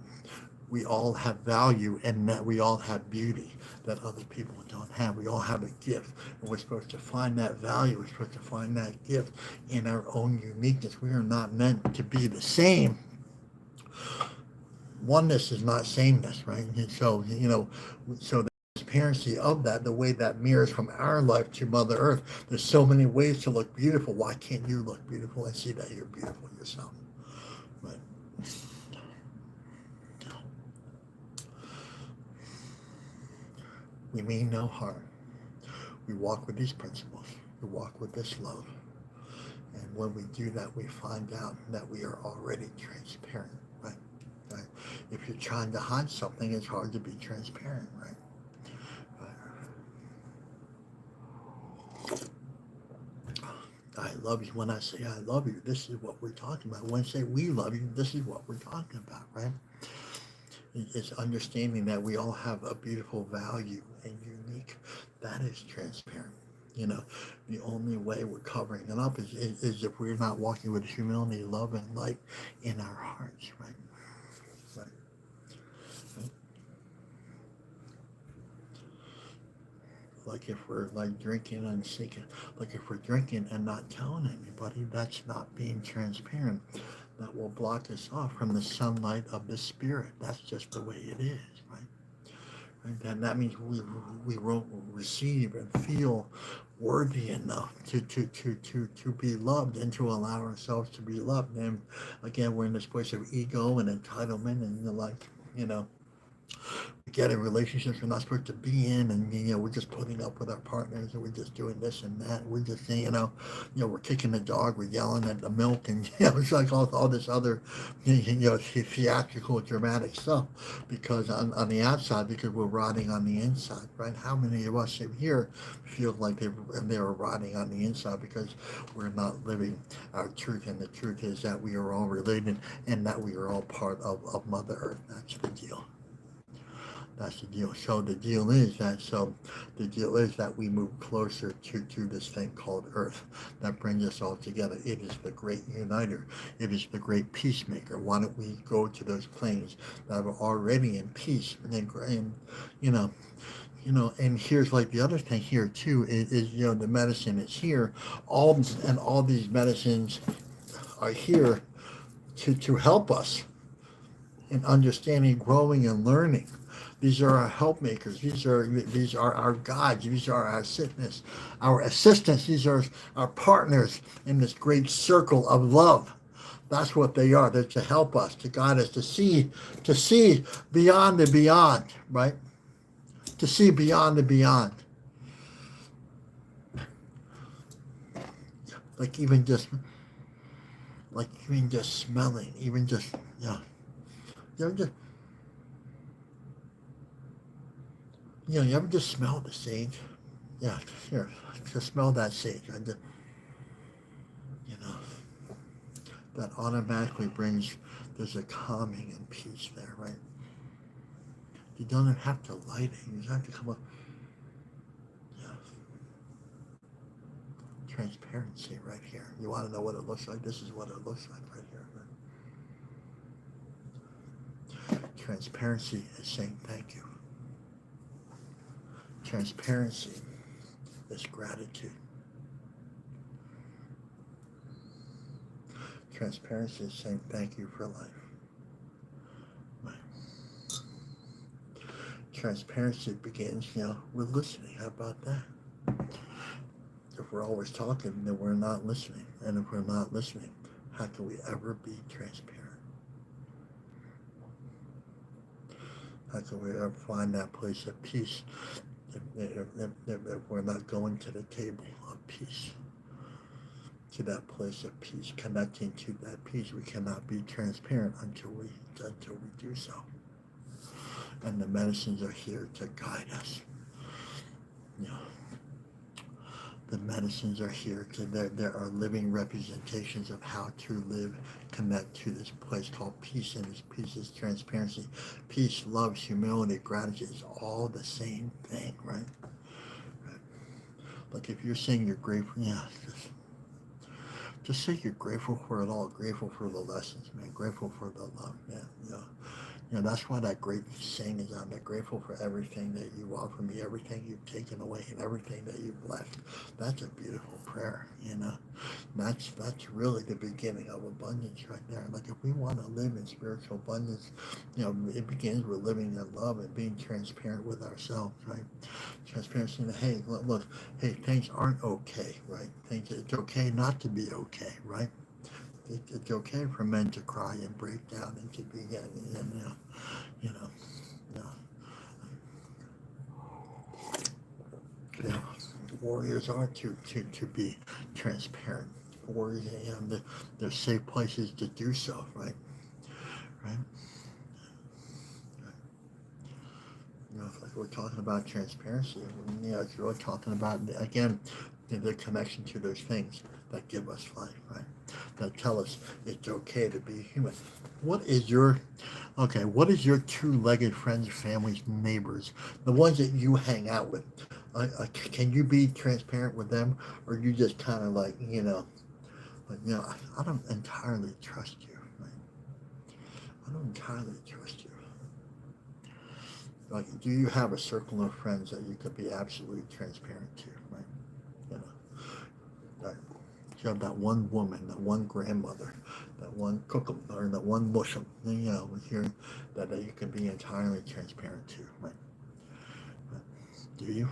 we all have value and that we all have beauty that other people don't have. We all have a gift, and we're supposed to find that value. We're supposed to find that gift in our own uniqueness. We are not meant to be the same. Oneness is not sameness, right? And so, so the transparency of that, the way that mirrors from our life to Mother Earth, there's so many ways to look beautiful. Why can't you look beautiful and see that you're beautiful yourself? Right? We mean no harm. We walk with these principles. We walk with this love. And when we do that, we find out that we are already transparent, right? Right? If you're trying to hide something, it's hard to be transparent, right? I love you. When I say I love you, this is what we're talking about. When I say we love you, this is what we're talking about, right? It's understanding that we all have a beautiful value and unique. That is transparent. The only way we're covering it up is if we're not walking with humility, love, and light in our hearts, right? Right. Right. Like if we're like drinking and seeking, like if we're drinking and not telling anybody, that's not being transparent. That will block us off from the sunlight of the spirit. That's just the way it is, right? And that means we won't receive and feel worthy enough to be loved and to allow ourselves to be loved. And again, we're in this place of ego and entitlement and get in relationships we're not supposed to be in, and we're just putting up with our partners, and we're just doing this and that. We're just we're kicking the dog, we're yelling at the milk, and it's like all this other theatrical, dramatic stuff because on the outside, because we're rotting on the inside, right? How many of us in here feel like they're rotting on the inside because we're not living our truth? And the truth is that we are all related and that we are all part of Mother Earth. That's the deal. That's the deal. So the deal is that we move closer to this thing called Earth that brings us all together. It is the great uniter. It is the great peacemaker. Why don't we go to those planes that are already in peace? And and here's like the other thing here too is the medicine is here. All these medicines are here to help us in understanding, growing, and learning. These are our help makers. These are our guides. These are our assistants. These are our partners in this great circle of love. That's what they are. They're to help us, to guide us, to see beyond the beyond, right? To see beyond the beyond. Like even just smelling, even just you ever just smell the sage? Yeah, here, just smell that sage. That automatically there's a calming and peace there, right? You don't have to light it. You just have to come up. Yeah. Transparency right here. You want to know what it looks like? This is what it looks like right here. Right? Transparency is saying thank you. Transparency is gratitude. Transparency is saying thank you for life. Right. Transparency begins, with listening. How about that? If we're always talking, then we're not listening. And if we're not listening, how can we ever be transparent? How can we ever find that place of peace if we're not going to the table of peace? To that place of peace, connecting to that peace, we cannot be transparent until we do so. And the medicines are here to guide us. The medicines are here there are living representations of how to live, connect to this place called peace, and this peace is transparency. Peace, love, humility, gratitude is all the same thing, right? Like if you're saying you're grateful, just say you're grateful for it all, grateful for the lessons, man, grateful for the love, man. That's why that great saying is, I'm grateful for everything that you offer me, everything you've taken away, and everything that you've left. That's a beautiful prayer. That's really the beginning of abundance right there. Like, if we want to live in spiritual abundance, it begins with living in love and being transparent with ourselves, right? Transparency. Hey, look, hey, things aren't okay, right? It's okay not to be okay, right? It's okay for men to cry and break down and to be, you know, you know, warriors are to be transparent. Warriors, there's safe places to do so, right? Right? Like we're talking about transparency. It's really talking about, again, the connection to those things that give us life, right? That tell us it's okay to be human. What is your two-legged friends, families, neighbors, the ones that you hang out with? Can you be transparent with them, or you just kind of I don't entirely trust you, right? I don't entirely trust you. Like, do you have a circle of friends that you could be absolutely transparent to, right? Right. You have that one woman, that one grandmother, that one cookum, or that one mushum, here that you can be entirely transparent to, right? Do you?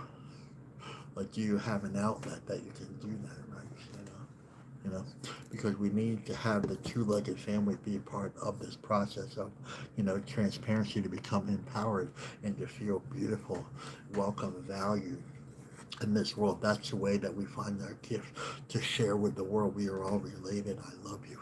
Like, do you have an outlet that you can do that, right? Because we need to have the two-legged family be a part of this process of, transparency, to become empowered and to feel beautiful, welcome, valued in this world. That's the way that we find our gift to share with the world. We are all related. I love you.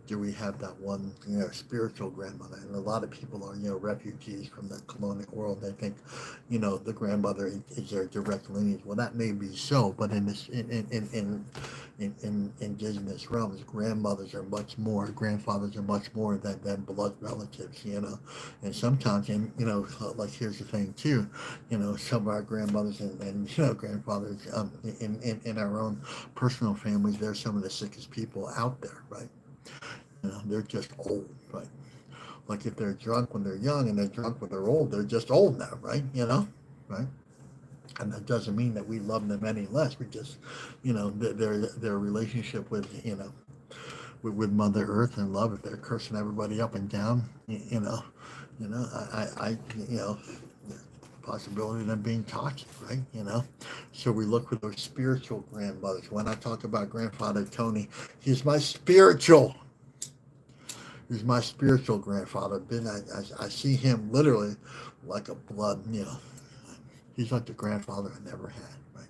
Do we have that one, spiritual grandmother? And a lot of people are, refugees from the colonial world. They think, the grandmother is their direct lineage. Well, that may be so, but in this, in indigenous realms, grandmothers are much more, grandfathers are much more than blood relatives. And sometimes, like, here's the thing too, some of our grandmothers and grandfathers, in our own personal families, they're some of the sickest people out there, right? They're just old, right? Like, if they're drunk when they're young and they're drunk when they're old, they're just old now, right? Right? And that doesn't mean that we love them any less. We just, their relationship with, with Mother Earth and love, if they're cursing everybody up and down, possibility of them being toxic, right? So we look for those spiritual grandmothers. When I talk about Grandfather Tony, he's my spiritual grandfather. I see him literally like a blood, he's like the grandfather I never had, right?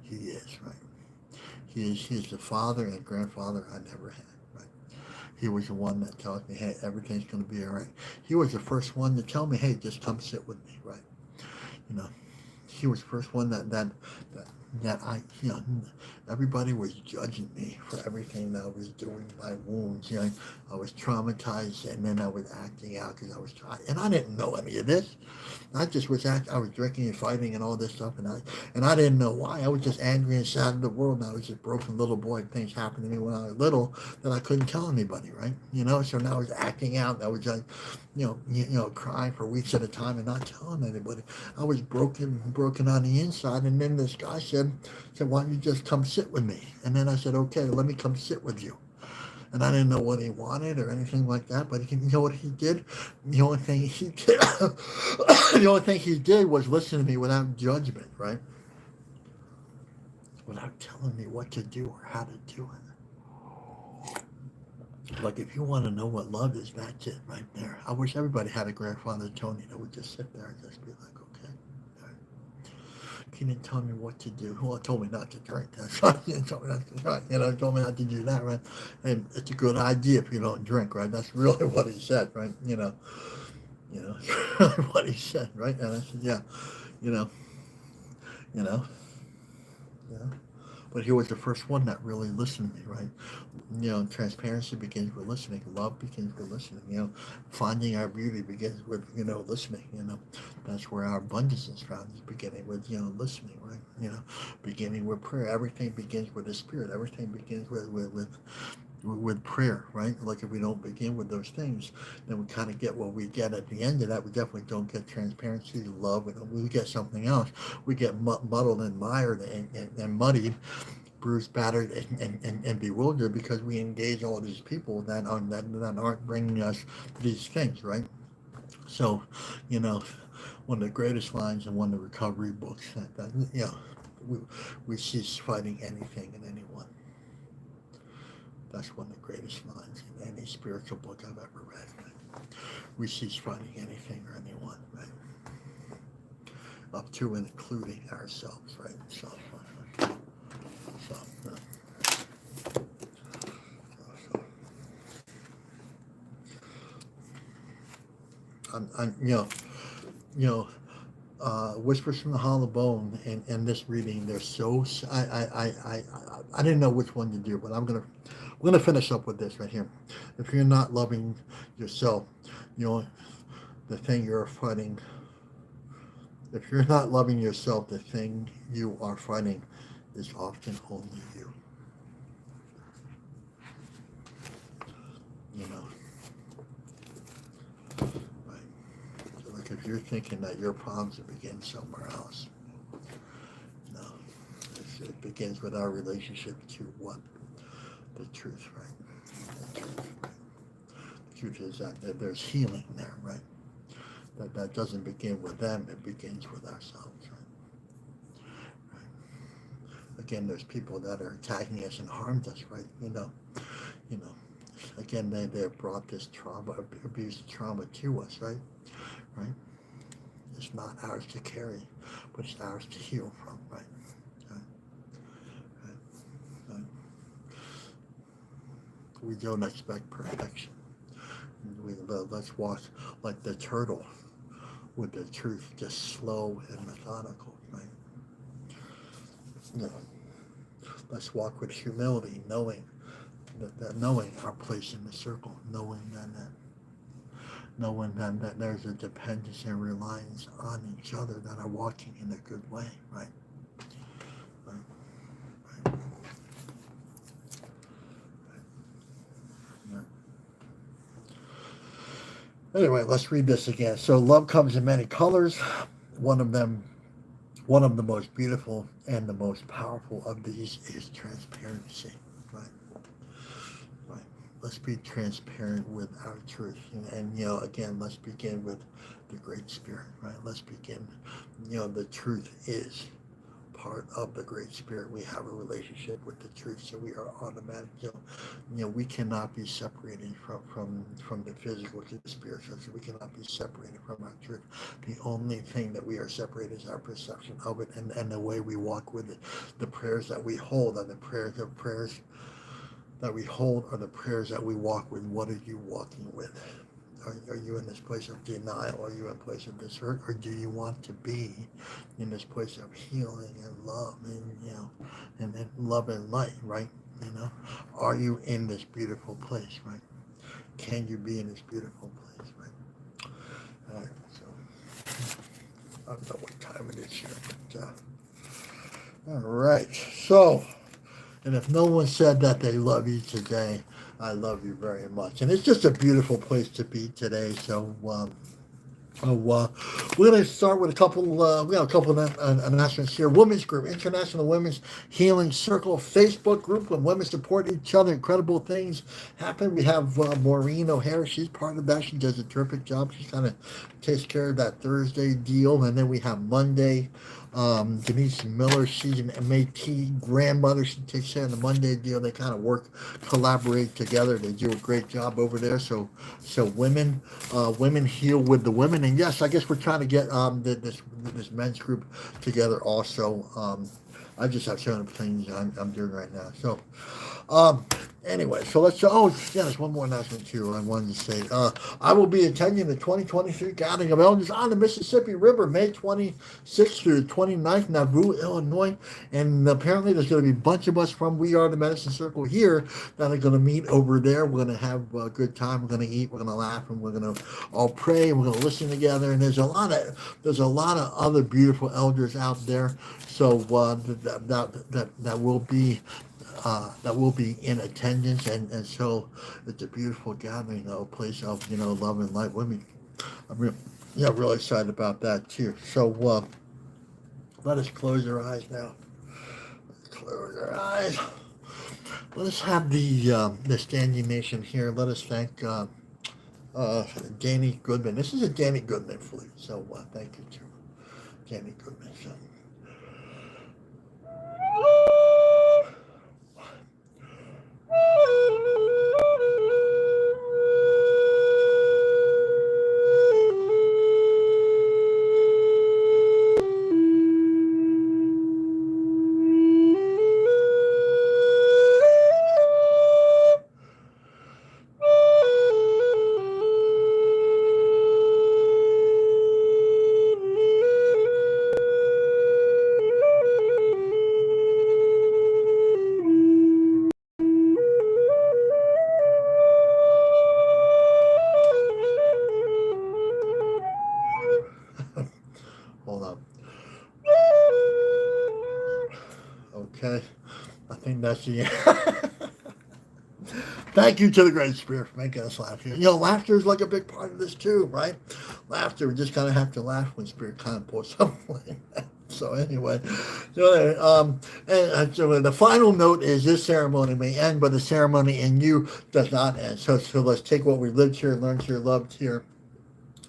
He is, right? He is the father and grandfather I never had, right? He was the one that tells me, hey, everything's going to be all right. He was the first one to tell me, hey, just come sit with me, right? He was the first one that I, everybody was judging me for everything that I was doing, my wounds. I was traumatized, and then I was acting out because I was trying, and I didn't know any of this. I just was I was drinking and fighting and all this stuff, and I didn't know why. I was just angry and sad in the world, and I was just a broken little boy. Things happened to me when I was little that I couldn't tell anybody, right? So now I was acting out. And I was like, crying for weeks at a time and not telling anybody. I was broken on the inside, and then this guy said, why don't you just come sit with me? And then I said, okay, let me come sit with you. And I didn't know what he wanted or anything like that, but you know what he did? The only thing he did, was listen to me without judgment, right? Without telling me what to do or how to do it. Like, if you want to know what love is, that's it right there. I wish everybody had a Grandfather Tony that would just sit there and just be like, okay. He didn't tell me what to do. Well, he told me not to drink. That's right. He told me not to drink. He told me not to do that, right? And it's a good idea if you don't drink, right? That's really what he said, right? What he said, right? And I said, yeah, you know. But he was the first one that really listened to me, right? Transparency begins with listening. Love begins with listening. Finding our beauty begins with, listening. That's where our abundance is found. Is beginning with, listening, right? Beginning with prayer. Everything begins with the spirit. Everything begins with prayer, right? Like if we don't begin with those things, then we kind of get what we get at the end of that. We definitely don't get transparency, love, and we get something else. We get muddled and mired and muddied, bruised, battered, and bewildered because we engage all of these people that aren't bringing us these things, right? So, one of the greatest lines in one of the recovery books that we cease fighting anything and anyone. That's one of the greatest lines in any spiritual book I've ever read. Right? We cease fighting anything or anyone, right? Up to and including ourselves, right? Whispers from the Hollow Bone and this reading, they're so I didn't know which one to do, but I'm gonna finish up with this right here. If you're not loving yourself, the thing you're fighting. If you're not loving yourself, the thing you are fighting is often only you. Right? So like if you're thinking that your problems begin somewhere else, no. It begins with our relationship to what? The truth, right? The truth, right? The truth is that there's healing there, right? That doesn't begin with them, it begins with ourselves, right? Again, there's people that are attacking us and harmed us, right? Again, they have brought this trauma, abuse trauma to us, right? Right? It's not ours to carry, but it's ours to heal from, right? Right? We don't expect perfection. Let's walk like the turtle with the truth, just slow and methodical, right? Let's walk with humility, knowing our place in the circle, knowing that there's a dependence and reliance on each other, that are walking in a good way, right? Anyway, let's read this again. So love comes in many colors. One of the most beautiful and the most powerful of these is transparency, right? Right. Let's be transparent with our truth. And again, let's begin with the Great Spirit, right? Let's begin, the truth is part of the Great Spirit. We have a relationship with the truth, so we are automatic. We cannot be separated from the physical to the spiritual. So we cannot be separated from our truth. The only thing that we are separated is our perception of it and the way we walk with it. The prayers that we hold are the prayers that we hold are the prayers that we walk with. What are you walking with? Are you in this place of denial? Are you in a place of this hurt? Or do you want to be in this place of healing and love and love and light, right? Are you in this beautiful place, right? Can you be in this beautiful place, right? All right, so I don't know what time it is here, but all right. So, and if no one said that they love you today, I love you very much. And it's just a beautiful place to be today. So we're going to start with a couple, we have a couple of announcements here. Women's Group, International Women's Healing Circle Facebook group, when women support each other, incredible things happen. We have Maureen O'Hara. She's part of that. She does a terrific job. She kind of takes care of that Thursday deal. And then we have Monday, Denise Miller. She's an MAT grandmother. She takes care of the Monday deal. They kind of collaborate together. They do a great job over there. So women heal with the women. And yes, I guess we're trying to get this men's group together also. I just have certain things I'm doing right now. So Anyway, so let's. Oh, yeah, there's one more announcement too. I wanted to say. I will be attending the 2023 Gathering of Elders on the Mississippi River, May 26th through the 29th, Nauvoo, Illinois. And apparently, there's going to be a bunch of us from We Are the Medicine Circle here that are going to meet over there. We're going to have a good time. We're going to eat. We're going to laugh, and we're going to all pray. And we're going to listen together. And there's a lot of other beautiful elders out there. So that will be in attendance, and so it's a beautiful gathering, a place of love and light. I'm really excited about that too. So let us close our eyes now. Close our eyes. Let us have the standing nation here. Let us thank Danny Goodman. This is a Danny Goodman flute, so thank you to Danny Goodman. So. Hold up. Okay. I think that's the Thank you to the Great Spirit for making us laugh here. Laughter is like a big part of this too, right? Laughter, we just kind of have to laugh when Spirit kind of pulls something. So anyway, so the final note is this ceremony may end, but the ceremony in you does not end. So let's take what we lived here, learned here, loved here,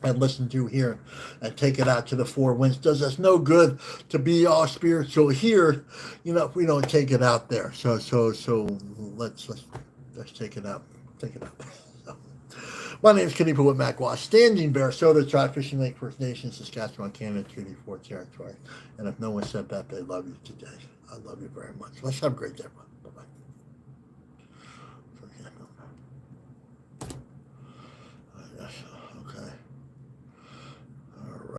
and listen to here, and take it out to the four winds. Does us no good to be all spiritual here, if we don't take it out there. So let's take it out. Take it out. So, my name is Kenny Pawit Macwash, Standing Bear, Soda Tribe, Fishing Lake First Nation, Saskatchewan, Canada, Treaty 4 Territory. And if no one said that, they love you today. I love you very much. Let's have a great day, everyone. Bye-bye.